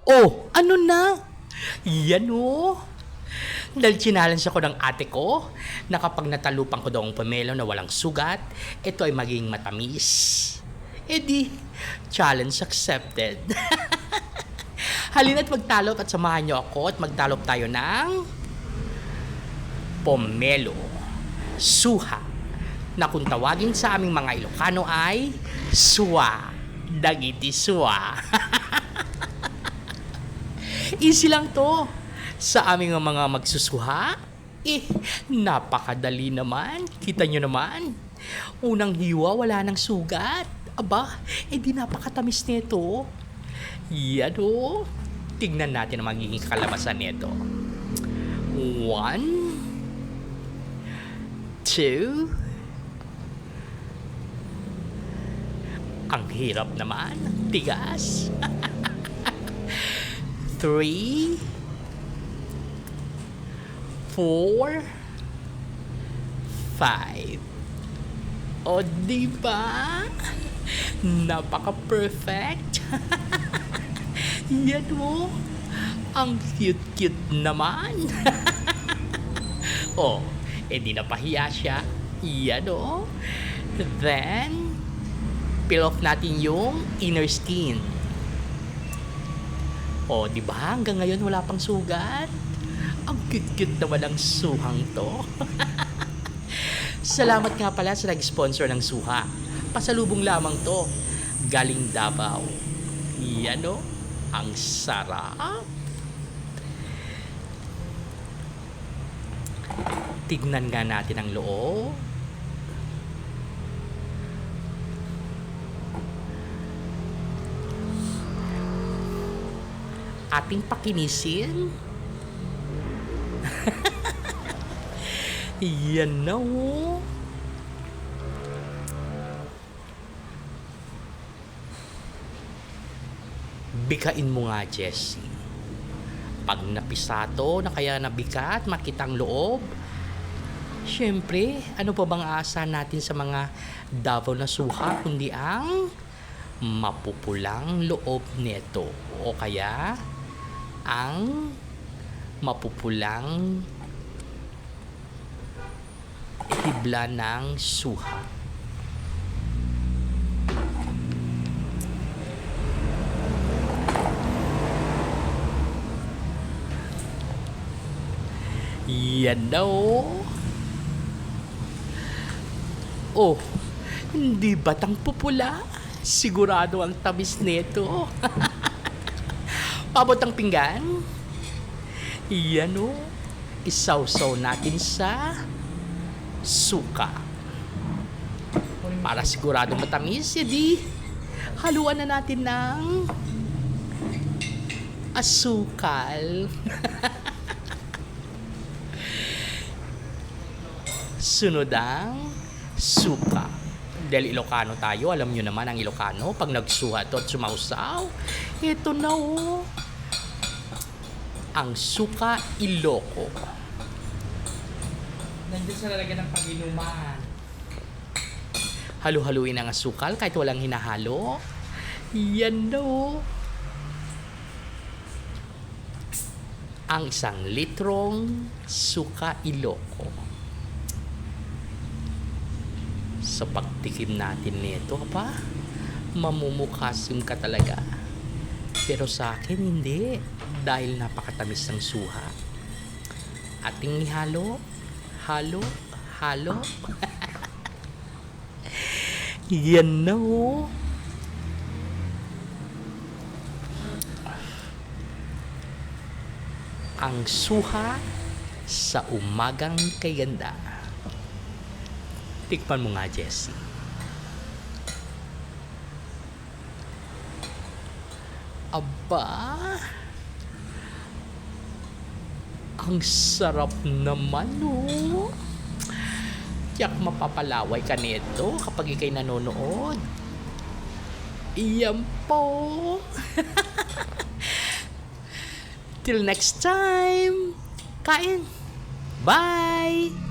Oh, ano na? Yan oh. Dahil challenge ako ng ate ko na kapag natalupan ko daw ang pomelo na walang sugat, ito ay maging matamis. E di, challenge accepted. Halina't magtalop at samahan niyo ako at magtalop tayo ng pomelo, suha, na kung tawagin sa aming mga Ilocano ay suwa, dagiti suwa. Easy lang to. Sa aming mga magsusuha, napakadali naman. Kita nyo naman. Unang hiwa, wala nang sugat. Aba, di napakatamis nito. Yan o. Tignan natin ang magiging kalabasan nito. 1, 2. Ang hirap naman. Tigas. 3, 4, 5. O, diba? Napaka-perfect. Yan mo. Ang cute-cute naman. Oh, di napahiya siya. Yan o. Then, peel off natin yung inner skin. O, diba? Hanggang ngayon wala pang sugat. Ang cute-cute naman ang suhang to. Salamat nga pala sa nag-sponsor ng suha. Pasalubong lamang to. Galing Davao. Yan o. Ang sarap. Tignan nga natin ang loob. Ating pakinisin. Yan na oh. Bikain mo nga, Jessie. Pag napisato na kaya nabikat, makita ang loob. Siyempre, ano pa bang asa natin sa mga Davao na suha kundi ang mapupulang loob nito o kaya ang mapupulang hibla ng suha. Yan daw. Oh, hindi batang pupula? Sigurado ang tamis nito. Pabot ang pinggan. Yan o. Isawsaw natin sa suka. Para sigurado matamis, di haluan na natin ng asukal. Sunod ang suka. Dahil Ilocano tayo, alam nyo naman ang Ilocano, pag nagsuha to at sumausaw, ito na o. Ang suka Iloco. Nandiyan sa lalagyan ng pag-inuman. Halu-haluin ang asukal kahit walang hinahalo. Yan daw. Ang 1 litrong suka Iloco. Sa pagtikim natin nito, pa, mamumukasim ka talaga. Pero sa akin, hindi. Dahil napakatamis ng suha. Ating ihalo. Halo. Halo. Yan na o. Ang suha sa umagang kay ganda. Tikpan mo nga, Jessie. Aba, ang sarap naman, oh. Tiyak mapapalaway ka nito kapag ikay nanonood. Iyan po. Till next time. Kain. Bye.